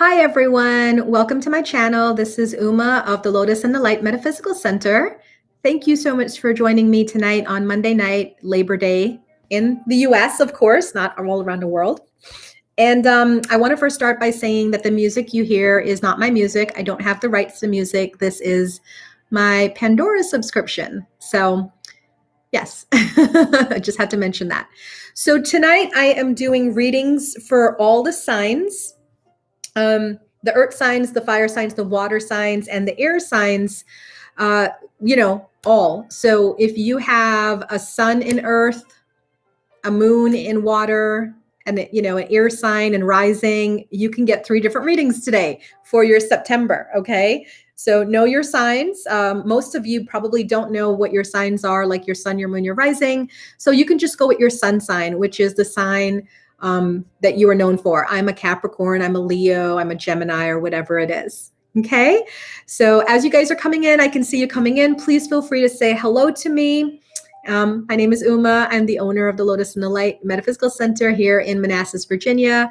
Hi everyone, welcome to my channel. This is Uma of the Lotus and the Light Metaphysical Center. Thank you so much for joining me tonight on Monday night, Labor Day in the US, of course, not all around the world. And I want to first start by saying that the music you hear is not my music. I don't have the rights to music. This is my Pandora subscription. So yes, I just had to mention that. So tonight I am doing readings for all the signs. The earth signs, the fire signs, the water signs, and the air signs, all. So if you have a sun in earth, a moon in water, and an air sign and rising, you can get 3 different readings today for your September. Okay. So know your signs. Most of you probably don't know what your signs are, like your sun, your moon, your rising. So you can just go with your sun sign, which is the sign that you are known for. I'm a Capricorn, I'm a Leo, I'm a Gemini, or whatever it is. Okay. So as you guys are coming in, I can see you coming in. Please feel free to say hello to me. My name is Uma. I'm the owner of the Lotus and the Light Metaphysical Center here in Manassas, Virginia.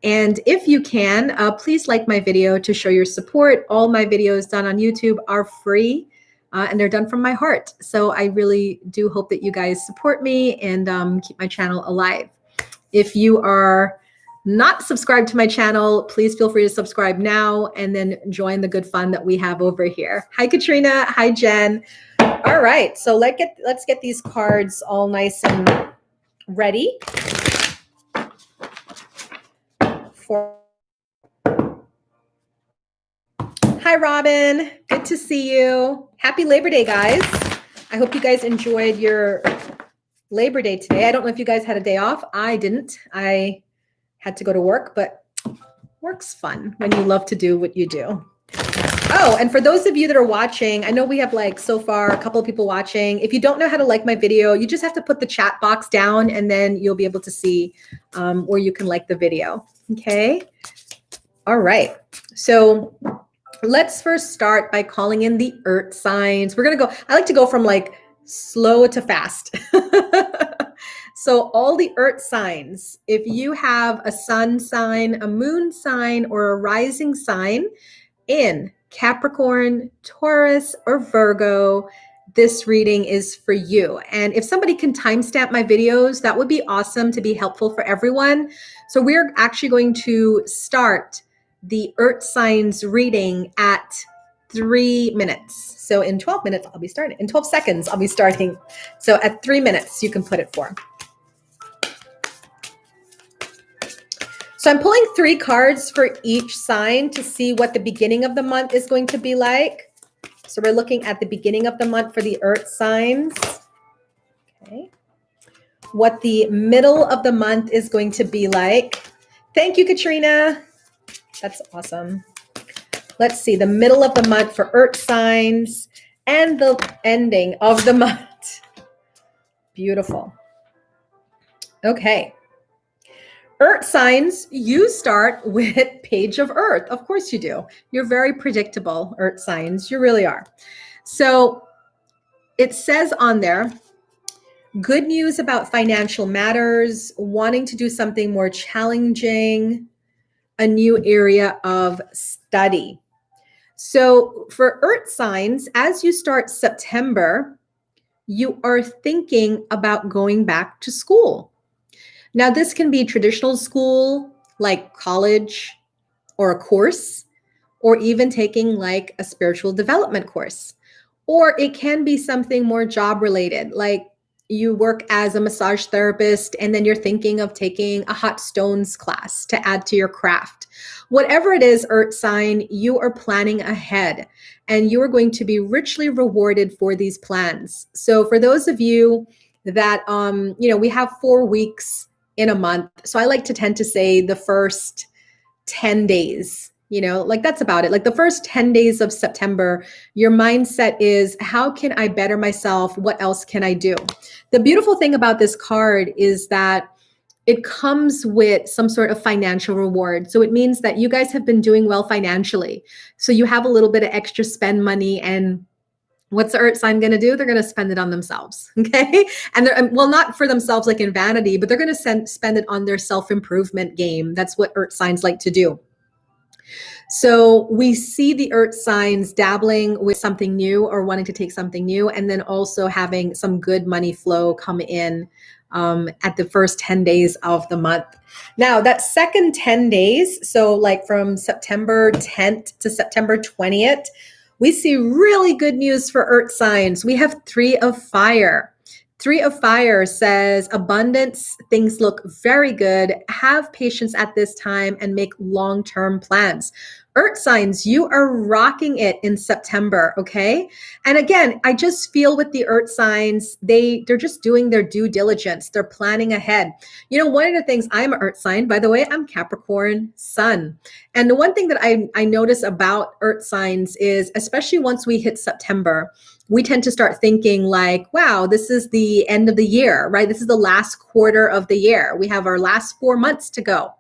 And if you can, please like my video to show your support. All my videos done on YouTube are free and they're done from my heart. So I really do hope that you guys support me and keep my channel alive. If you are not subscribed to my channel, please feel free to subscribe now and then join the good fun that we have over here. Hi, Katrina. Hi, Jen. All right, so let's get these cards all nice and ready for. Hi, Robin. Good to see you. Happy Labor Day, guys. I hope you guys enjoyed your Labor Day today. I don't know if you guys had a day off. I didn't. I had to go to work, but work's fun when you love to do what you do. Oh, and for those of you that are watching, I know we have so far a couple of people watching. If you don't know how to like my video, you just have to put the chat box down and then you'll be able to see where you can like the video. Okay. All right. So let's first start by calling in the earth signs. We're going to go, I like to go from slow to fast. So all the earth signs, if you have a sun sign, a moon sign, or a rising sign in Capricorn, Taurus, or Virgo, this reading is for you. And if somebody can timestamp my videos, that would be awesome to be helpful for everyone. So we're actually going to start the earth signs reading at 3 minutes. So in 12 minutes, I'll be starting. In 12 seconds, I'll be starting. So at 3 minutes, you can put it for. So I'm pulling 3 cards for each sign to see what the beginning of the month is going to be like. So we're looking at the beginning of the month for the earth signs. Okay. What the middle of the month is going to be like. Thank you, Katrina. That's awesome. Let's see, the middle of the month for earth signs and the ending of the month. Beautiful. Okay. Earth signs, you start with Page of Earth. Of course you do. You're very predictable, earth signs. You really are. So it says on there, good news about financial matters, wanting to do something more challenging, a new area of study. So for earth signs, as you start September, you are thinking about going back to school. Now, this can be traditional school, like college or a course, or even taking a spiritual development course. Or it can be something more job related, like you work as a massage therapist and then you're thinking of taking a hot stones class to add to your craft. Whatever it is, earth sign, you are planning ahead and you are going to be richly rewarded for these plans. So for those of you that, we have 4 weeks in a month. So I like to tend to say the first 10 days, that's about it. The first 10 days of September, your mindset is, how can I better myself? What else can I do? The beautiful thing about this card is that it comes with some sort of financial reward. So it means that you guys have been doing well financially. So you have a little bit of extra spend money, and what's the earth sign going to do? They're going to spend it on themselves. Okay. And they're, well, not for themselves like in vanity, but they're going to spend it on their self-improvement game. That's what earth signs like to do. So we see the earth signs dabbling with something new or wanting to take something new, and then also having some good money flow come in at the first 10 days of the month. Now, that second 10 days, so like from September 10th to September 20th, we see really good news for earth signs. We have Three of Fire. Three of Fire says abundance, things look very good. Have patience at this time and make long-term plans. Earth signs, you are rocking it in September, okay? And again, I just feel with the earth signs, they're just doing their due diligence. They're planning ahead. You know, one of the things, I'm an earth sign, by the way, I'm Capricorn sun. And the one thing that I notice about earth signs is, especially once we hit September, we tend to start thinking like, wow, this is the end of the year, right? This is the last quarter of the year. We have our last 4 months to go.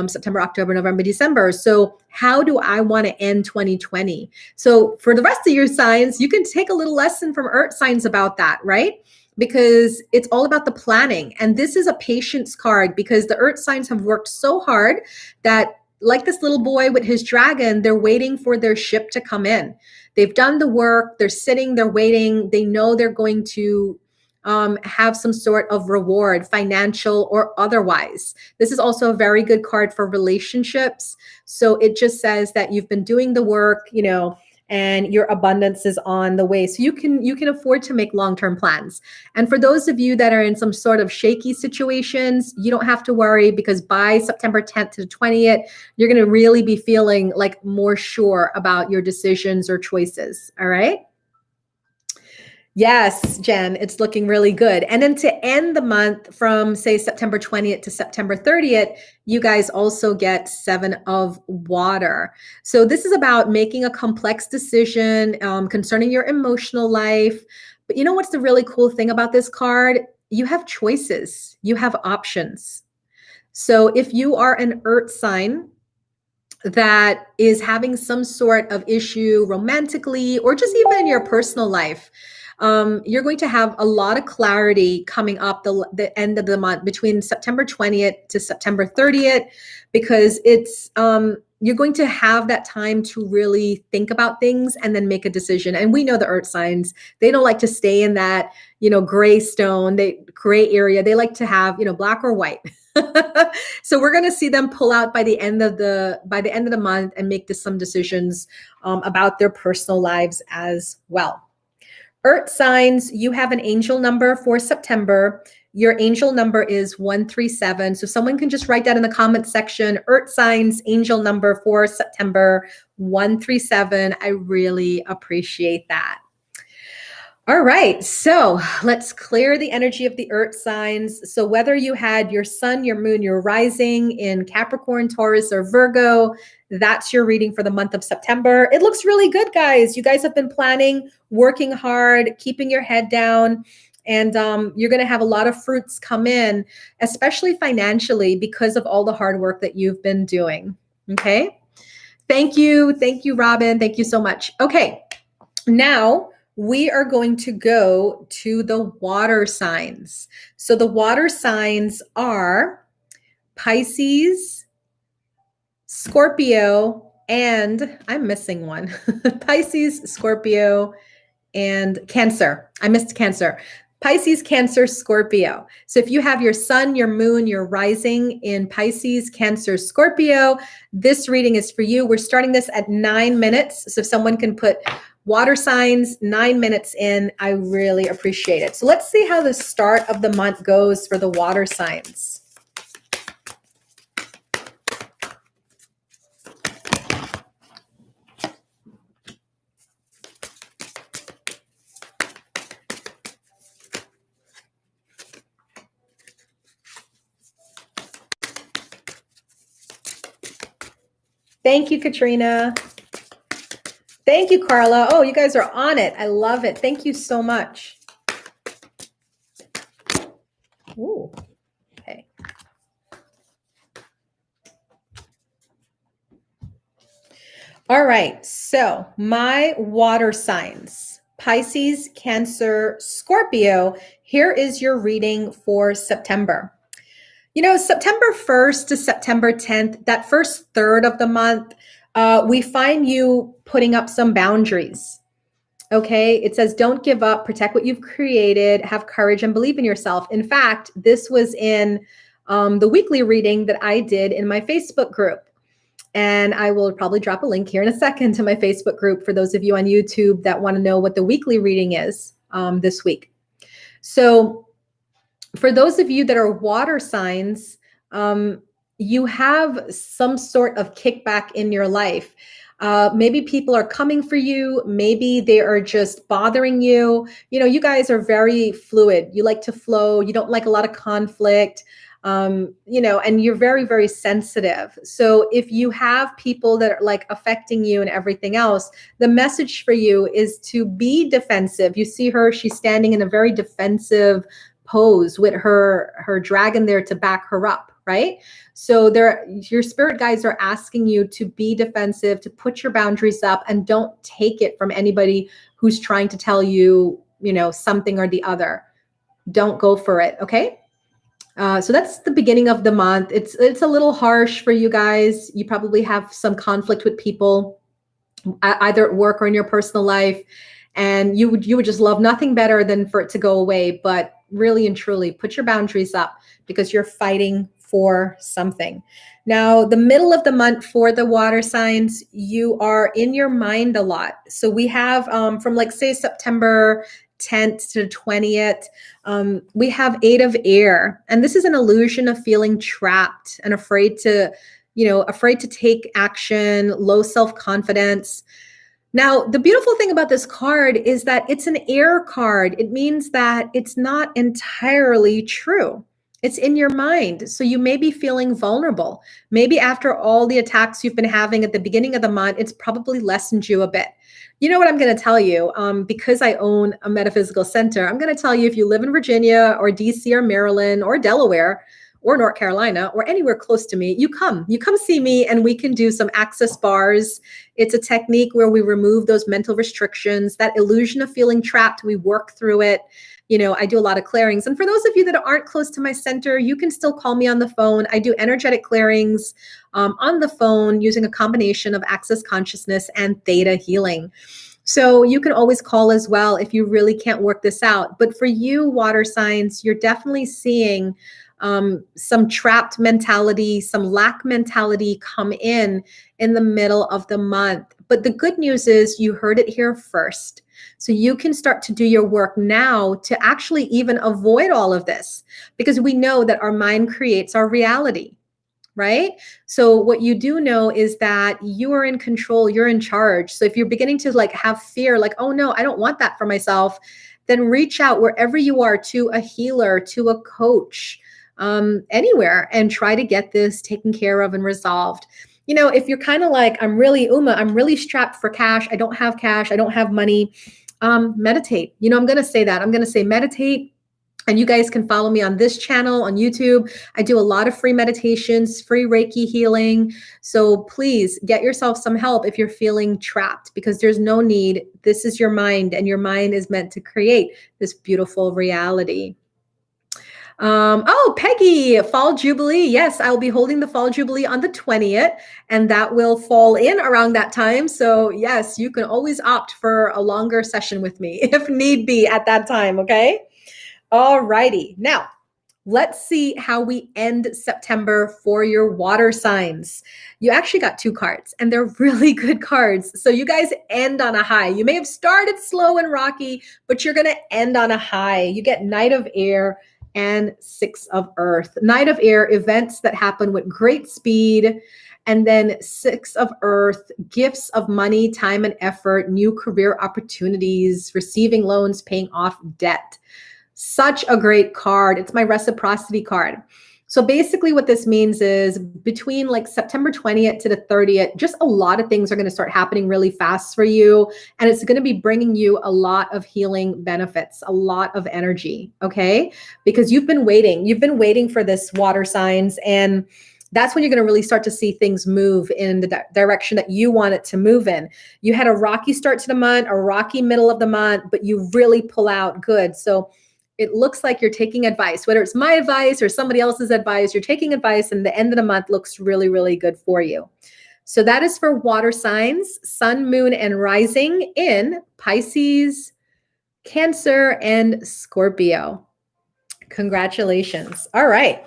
September, October, November, December. So how do I want to end 2020? So for the rest of your signs, you can take a little lesson from earth signs about that, right? Because it's all about the planning. And this is a patience card because the earth signs have worked so hard that, like this little boy with his dragon, they're waiting for their ship to come in. They've done the work, they're sitting, they're waiting. They know they're going to have some sort of reward, financial or otherwise. This is also a very good card for relationships. So it just says that you've been doing the work, you know, and your abundance is on the way. So you can afford to make long-term plans. And for those of you that are in some sort of shaky situations, you don't have to worry because by September 10th to the 20th, you're going to really be feeling like more sure about your decisions or choices. All right. Yes, Jen, it's looking really good. And then to end the month from, say, September 20th to September 30th, you guys also get Seven of Water. So this is about making a complex decision concerning your emotional life. But you know what's the really cool thing about this card? You have choices. You have options. So if you are an earth sign that is having some sort of issue romantically or just even in your personal life, you're going to have a lot of clarity coming up the end of the month between September 20th to September 30th, because it's you're going to have that time to really think about things and then make a decision. And we know the earth signs, they don't like to stay in that, you know, gray area. They like to have, you know, black or white. So we're going to see them pull out by the end of the month and make some decisions about their personal lives as well. Earth signs, you have an angel number for September. Your angel number is 137. So someone can just write that in the comment section. Earth signs, angel number for September, 137. I really appreciate that. All right, so let's clear the energy of the earth signs. So whether you had your sun, your moon, your rising in Capricorn, Taurus, or Virgo, that's your reading for the month of September. It looks really good, guys. You guys have been planning, working hard, keeping your head down, and you're going to have a lot of fruits come in, especially financially, because of all the hard work that you've been doing. Okay. Thank you, Robin. Thank you so much. Okay, now we are going to go to the water signs. So the water signs are Pisces, Scorpio, and I'm missing one. Pisces, Scorpio, and Cancer. I missed Cancer. Pisces, Cancer, Scorpio. So if you have your sun, your moon, your rising in Pisces, Cancer, Scorpio, this reading is for you. We're starting this at 9 minutes. So if someone can put water signs 9 minutes in, I really appreciate it. So let's see how the start of the month goes for the water signs. Thank you, Katrina. Thank you, Carla. Oh, you guys are on it. I love it. Thank you so much. Ooh, okay. All right. So my water signs, Pisces, Cancer, Scorpio. Here is your reading for September. You know, September 1st to September 10th, that first third of the month, we find you putting up some boundaries. Okay. It says, don't give up, protect what you've created, have courage and believe in yourself. In fact, this was in the weekly reading that I did in my Facebook group. And I will probably drop a link here in a second to my Facebook group for those of you on YouTube that want to know what the weekly reading is this week. So for those of you that are water signs, you have some sort of kickback in your life. Maybe people are coming for you. Maybe they are just bothering you. You know, you guys are very fluid. You like to flow. You don't like a lot of conflict. You know, and you're very, very sensitive. So if you have people that are like affecting you and everything else, the message for you is to be defensive. You see her, she's standing in a very defensive pose with her dragon there to back her up, right? So your spirit guides are asking you to be defensive, to put your boundaries up, and don't take it from anybody who's trying to tell you, you know, something or the other. Don't go for it, okay? So that's the beginning of the month. It's a little harsh for you guys. You probably have some conflict with people, either at work or in your personal life, and you would just love nothing better than for it to go away. But really and truly, put your boundaries up because you're fighting for something. Now, the middle of the month for the water signs, you are in your mind a lot. So we have from like say September 10th to 20th, we have 8 of air. And this is an illusion of feeling trapped and afraid to, you know, afraid to take action, low self-confidence. Now, the beautiful thing about this card is that it's an air card. It means that it's not entirely true. It's in your mind. So you may be feeling vulnerable. Maybe after all the attacks you've been having at the beginning of the month, it's probably lessened you a bit. You know what I'm going to tell you? Because I own a metaphysical center, I'm going to tell you, if you live in Virginia or DC or Maryland or Delaware or North Carolina or anywhere close to me, you come see me and we can do some access bars. It's a technique where we remove those mental restrictions, that illusion of feeling trapped. We work through it. You know, I do a lot of clearings. And for those of you that aren't close to my center, you can still call me on the phone. I do energetic clearings on the phone using a combination of access consciousness and theta healing. So you can always call as well if you really can't work this out. But for you, water signs, you're definitely seeing some trapped mentality, some lack mentality come in the middle of the month. But the good news is you heard it here first. So you can start to do your work now to actually even avoid all of this, because we know that our mind creates our reality, right? So what you do know is that you are in control, you're in charge. So if you're beginning to like have fear, like, oh no, I don't want that for myself, then reach out wherever you are to a healer, to a coach, anywhere, and try to get this taken care of and resolved. You know, if you're kind of like, I'm really strapped for cash. I don't have cash. I don't have money. Meditate. You know, I'm going to say that. I'm going to say meditate. And you guys can follow me on this channel on YouTube. I do a lot of free meditations, free Reiki healing. So please get yourself some help if you're feeling trapped, because there's no need. This is your mind, and your mind is meant to create this beautiful reality. Oh, Peggy, Fall Jubilee. Yes, I'll be holding the Fall Jubilee on the 20th, and that will fall in around that time. So yes, you can always opt for a longer session with me if need be at that time, okay? All righty. Now, let's see how we end September for your water signs. You actually got 2 cards, and they're really good cards. So you guys end on a high. You may have started slow and rocky, but you're going to end on a high. You get Knight of Air and 6 of Earth. Knight of Air, events that happen with great speed. And then 6 of Earth, gifts of money, time, and effort, new career opportunities, receiving loans, paying off debt. Such a great card. It's my reciprocity card. So basically what this means is between like September 20th to the 30th, just a lot of things are going to start happening really fast for you. And it's going to be bringing you a lot of healing benefits, a lot of energy. Okay. Because you've been waiting for this, water signs. And that's when you're going to really start to see things move in the direction that you want it to move in. You had a rocky start to the month, a rocky middle of the month, but you really pull out good. So it looks like you're taking advice, whether it's my advice or somebody else's advice, you're taking advice, and the end of the month looks really, really good for you. So that is for water signs, sun, moon, and rising in Pisces, Cancer, and Scorpio. Congratulations. All right.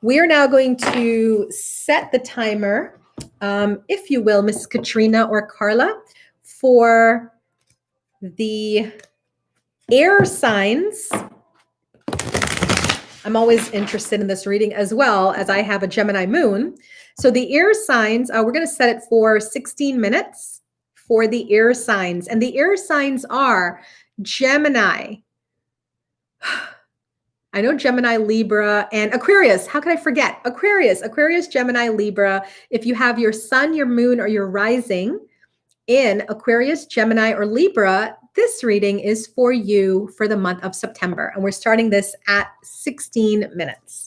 We are now going to set the timer, if you will, Miss Katrina or Carla, for the air signs. I'm always interested in this reading as well, as I have a Gemini moon. So the air signs, we're going to set it for 16 minutes for the air signs. And the air signs are Gemini. I know Gemini, Libra, and Aquarius. How could I forget? Aquarius, Gemini, Libra. If you have your sun, your moon, or your rising in Aquarius, Gemini, or Libra, this reading is for you for the month of September. And we're starting this at 16 minutes.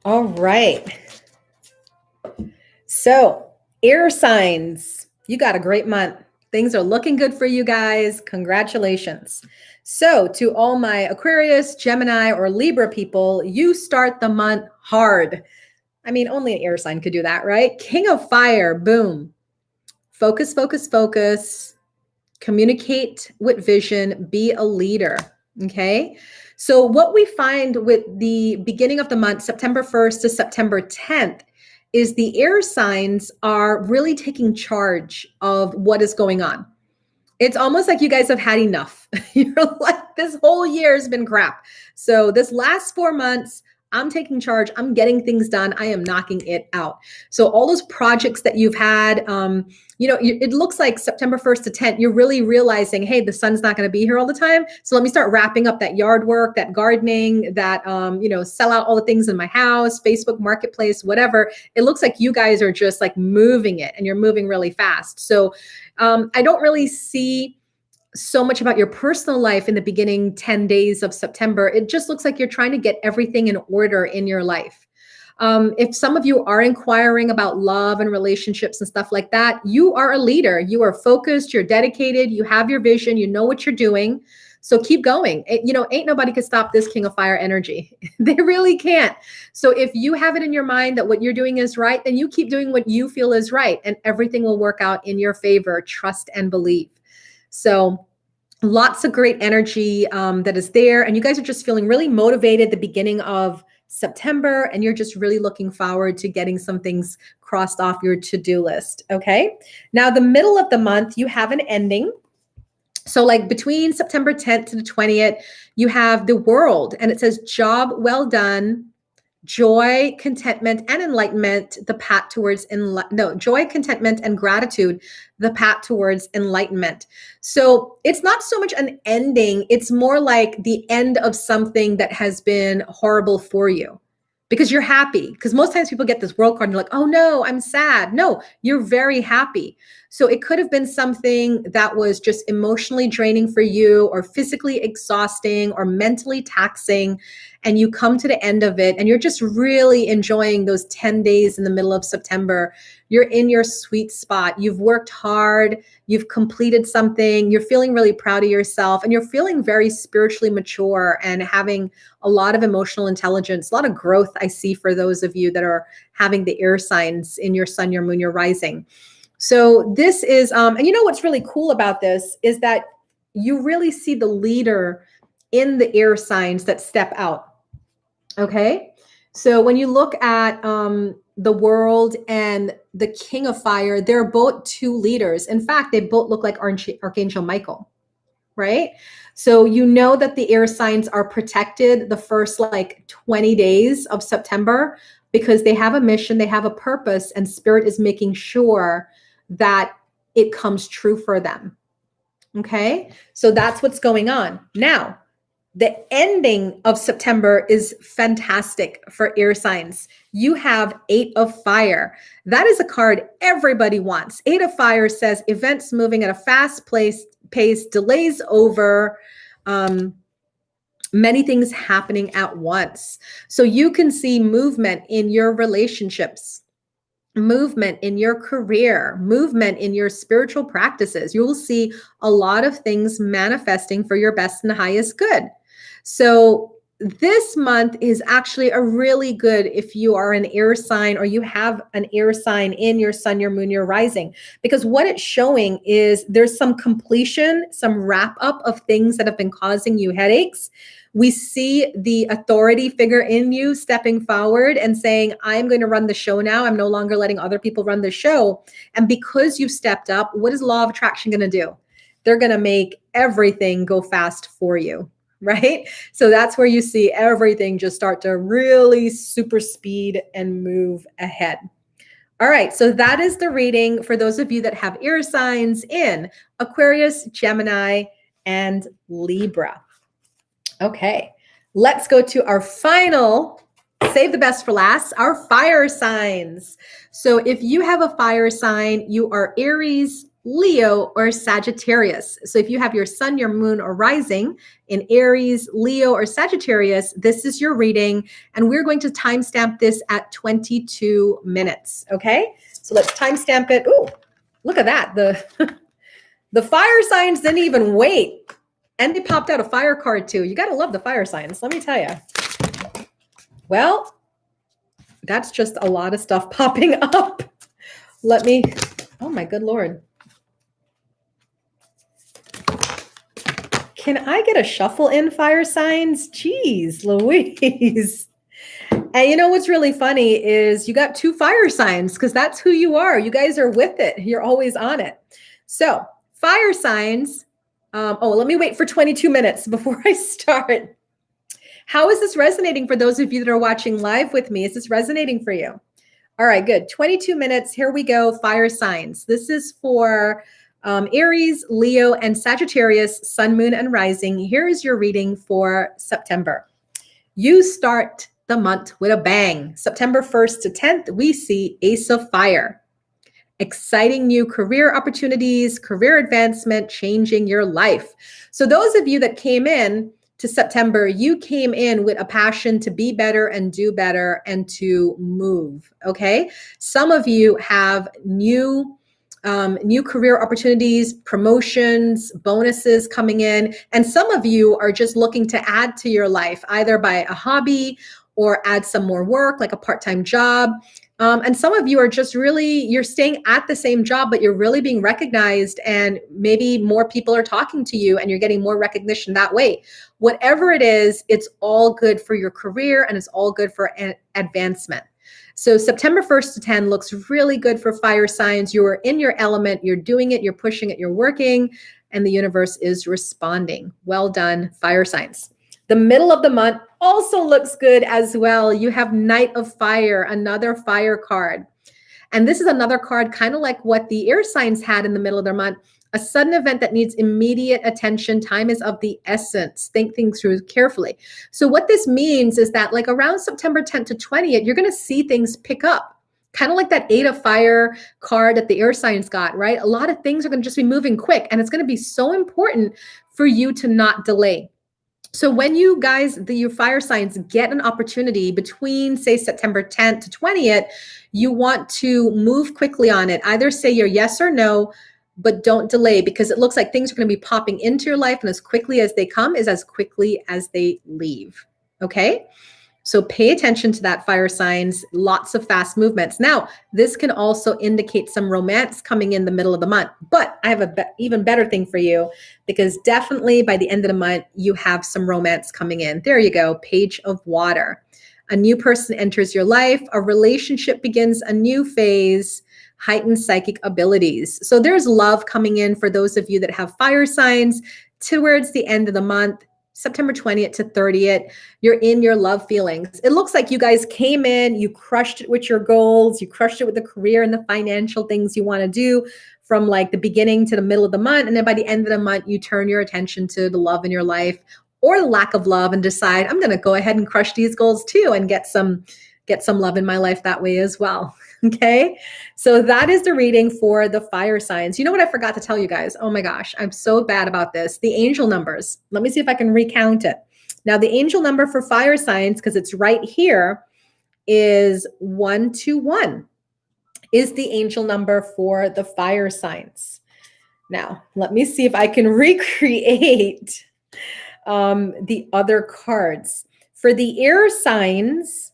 All right. So, air signs, you got a great month. Things are looking good for you guys. Congratulations. So, to all my Aquarius, Gemini, or Libra people, you start the month hard. I mean, only an air sign could do that, right? King of Fire, boom. Focus, focus, focus. Communicate with vision. Be a leader, okay? So what we find with the beginning of the month, September 1st to September 10th, is the air signs are really taking charge of what is going on. It's almost like you guys have had enough. You're like, this whole year has been crap. So this last 4 months, I'm taking charge. I'm getting things done. I am knocking it out. So all those projects that you've had, it looks like September 1st to 10th, you're really realizing, hey, the sun's not going to be here all the time. So let me start wrapping up that yard work, that gardening, that, sell out all the things in my house, Facebook Marketplace, whatever. It looks like you guys are just like moving it, and you're moving really fast. So I don't really see so much about your personal life in the beginning 10 days of September. It just looks like you're trying to get everything in order in your life. If some of you are inquiring about love and relationships and stuff like that, you are a leader. You are focused, you're dedicated, you have your vision, you know what you're doing. So keep going. Ain't nobody can stop this King of Fire energy. They really can't. So if you have it in your mind that what you're doing is right, then you keep doing what you feel is right, and everything will work out in your favor. Trust and believe. So lots of great energy that is there. And you guys are just feeling really motivated at the beginning of September. And you're just really looking forward to getting some things crossed off your to-do list. Okay. Now, the middle of the month, you have an ending. So like between September 10th to the 20th, you have the World, and it says job well done. Joy, contentment, and enlightenment, the path towards joy, contentment, and gratitude, the path towards enlightenment. So it's not so much an ending, it's more like the end of something that has been horrible for you, because you're happy. Because most times people get this World card and you're like, oh no, I'm sad. No, you're very happy. So it could have been something that was just emotionally draining for you, or physically exhausting, or mentally taxing. And you come to the end of it and you're just really enjoying those 10 days in the middle of September. You're in your sweet spot. You've worked hard. You've completed something. You're feeling really proud of yourself, and you're feeling very spiritually mature and having a lot of emotional intelligence, a lot of growth I see for those of you that are having the air signs in your sun, your moon, your rising. So this is, and you know what's really cool about this is that you really see the leader in the air signs that step out. Okay. So when you look at the World and the King of Fire, they're both two leaders. In fact, they both look like Archangel Michael, right? So you know that the air signs are protected the first like 20 days of September, because they have a mission, they have a purpose, and Spirit is making sure that it comes true for them. Okay. So that's what's going on. Now, The ending of September is fantastic for air signs. You have 8 of Fire. That is a card everybody wants. 8 of Fire says events moving at a fast pace, delays over, many things happening at once. So you can see movement in your relationships, movement in your career, movement in your spiritual practices. You will see a lot of things manifesting for your best and highest good. So this month is actually a really good if you are an air sign or you have an air sign in your sun, your moon, your rising, because what it's showing is there's some completion, some wrap up of things that have been causing you headaches. We see the authority figure in you stepping forward and saying, I'm going to run the show now. I'm no longer letting other people run the show. And because you've stepped up, what is law of attraction going to do? They're going to make everything go fast for you, right? So that's where you see everything just start to really super speed and move ahead. All right, so that is the reading for those of you that have air signs in Aquarius, Gemini, and Libra. Okay, let's go to our final, save the best for last, our fire signs. So if you have a fire sign, you are Aries, Leo, or Sagittarius. So if you have your sun, your moon, or rising in Aries, Leo, or Sagittarius, this is your reading. And we're going to timestamp this at 22 minutes, okay? So let's timestamp it. Ooh, look at that. The fire signs didn't even wait. And they popped out a fire card too. You got to love the fire signs, let me tell you. Well, that's just a lot of stuff popping up. Oh my good Lord. Can I get a shuffle in fire signs? Jeez Louise. And you know what's really funny is you got 2 fire signs because that's who you are. You guys are with it. You're always on it. So fire signs. Let me wait for 22 minutes before I start. How is this resonating for those of you that are watching live with me? Is this resonating for you? All right, good. 22 minutes. Here we go. Fire signs. This is for Aries, Leo, and Sagittarius, sun, moon, and rising. Here is your reading for September. You start the month with a bang. September 1st to 10th, we see Ace of Fire. Exciting new career opportunities, career advancement, changing your life. So those of you that came in to September, you came in with a passion to be better and do better and to move, okay? Some of you have new career opportunities, promotions, bonuses coming in. And some of you are just looking to add to your life, either by a hobby or add some more work, like a part-time job. And some of you are just really, you're staying at the same job, but you're really being recognized and maybe more people are talking to you and you're getting more recognition that way. Whatever it is, it's all good for your career and it's all good for advancement. So September 1st to 10 looks really good for fire signs. You are in your element, you're doing it, you're pushing it, you're working, and the universe is responding. Well done, fire signs. The middle of the month also looks good as well. You have Knight of Fire, another fire card. And this is another card kind of like what the air signs had in the middle of their month. A sudden event that needs immediate attention. Time is of the essence. Think things through carefully. So what this means is that like around September 10th to 20th, you're going to see things pick up. Kind of like that 8 of Fire card that the air signs got, right? A lot of things are going to just be moving quick. And it's going to be so important for you to not delay. So when you guys, your fire signs get an opportunity between, say, September 10th to 20th, you want to move quickly on it. Either say your yes or no, but don't delay because it looks like things are going to be popping into your life and as quickly as they come is as quickly as they leave. Okay? So pay attention to that, fire signs, lots of fast movements. Now, this can also indicate some romance coming in the middle of the month, but I have a even better thing for you because definitely by the end of the month, you have some romance coming in. There you go, Page of Water. A new person enters your life. A relationship begins a new phase, heightened psychic abilities. So there's love coming in for those of you that have fire signs towards the end of the month. September 20th to 30th, you're in your love feelings. It looks like you guys came in, you crushed it with your goals, you crushed it with the career and the financial things you want to do from like the beginning to the middle of the month. And then by the end of the month, you turn your attention to the love in your life or lack of love and decide, I'm going to go ahead and crush these goals too and get some love in my life that way as well. Okay. So that is the reading for the fire signs. You know what I forgot to tell you guys? Oh my gosh, I'm so bad about this. The angel numbers. Let me see if I can recount it. Now, the angel number for fire signs, because it's right here, is 121, is the angel number for the fire signs. Now, let me see if I can recreate the other cards. For the air signs,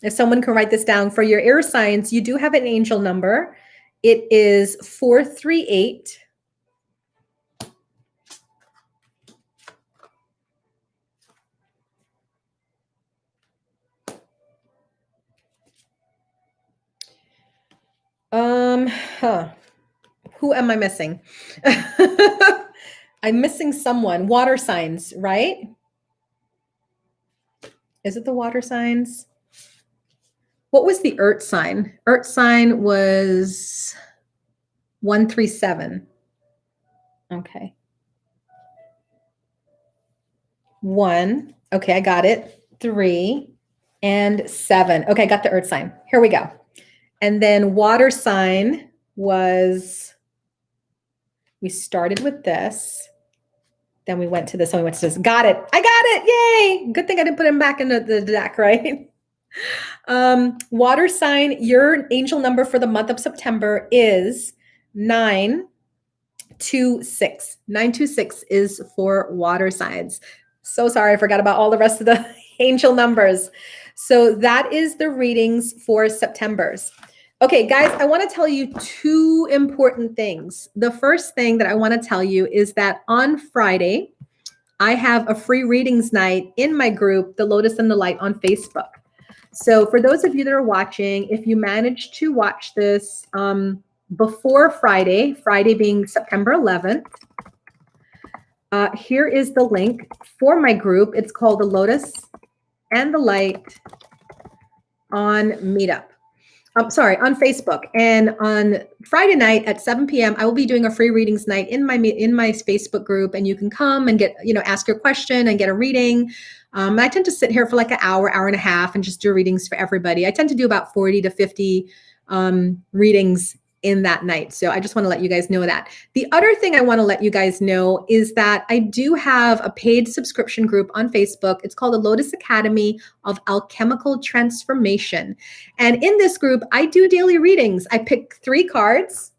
if someone can write this down, for your air signs, you do have an angel number. It is 438. Who am I missing? I'm missing someone. Water signs, right? Is it the water signs? What was the earth sign? Earth sign was 137. Okay. 1. Okay, I got it. 3 and 7. Okay, I got the earth sign. Here we go. And then water sign was, we started with this. Then we went to this, and we went to this. Got it. I got it. Yay. Good thing I didn't put him back into the deck, right? Water sign, your angel number for the month of September is 926. 926 is for water signs. So sorry, I forgot about all the rest of the angel numbers. So that is the readings for September's. Okay, guys, I want to tell you 2 important things. The first thing that I want to tell you is that on Friday, I have a free readings night in my group, The Lotus and the Light, on Facebook. So for those of you that are watching, if you manage to watch this before Friday being September 11th, here is the link for my group. It's called The Lotus and the Light on Meetup. On Facebook. And on Friday night at 7 p.m., I will be doing a free readings night in my Facebook group, and you can come and get, ask your question and get a reading. I tend to sit here for like an hour and a half and just do readings for everybody. I tend to do about 40 to 50 readings in that night. So I just want to let you guys know that. The other thing I want to let you guys know is that I do have a paid subscription group on Facebook. It's called the Lotus Academy of Alchemical Transformation. And in this group, I do daily readings. I pick 3 cards,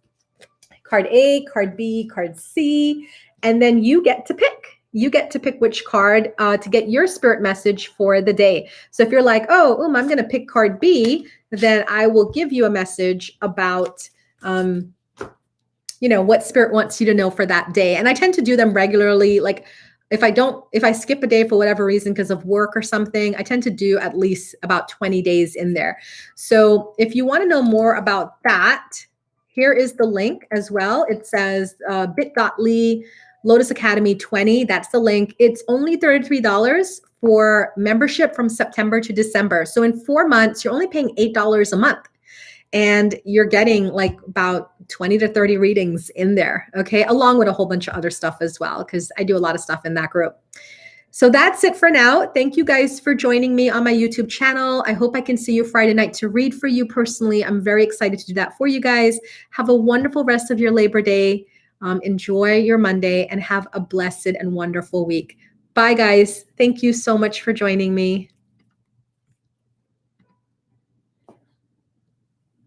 card A, card B, card C, and then you get to pick. You get to pick which card to get your spirit message for the day. So if you're like, I'm going to pick card B, then I will give you a message about what spirit wants you to know for that day. And I tend to do them regularly. Like if I skip a day for whatever reason because of work or something, I tend to do at least about 20 days in there. So if you want to know more about that, here is the link as well. It says bit.ly Lotus Academy 20. That's the link. It's only $33 for membership from September to December. So in 4 months, you're only paying $8 a month. And you're getting like about 20 to 30 readings in there, okay? Along with a whole bunch of other stuff as well, because I do a lot of stuff in that group. So that's it for now. Thank you guys for joining me on my YouTube channel. I hope I can see you Friday night to read for you personally. I'm very excited to do that for you guys. Have a wonderful rest of your Labor Day. Enjoy your Monday and have a blessed and wonderful week. Bye, guys. Thank you so much for joining me.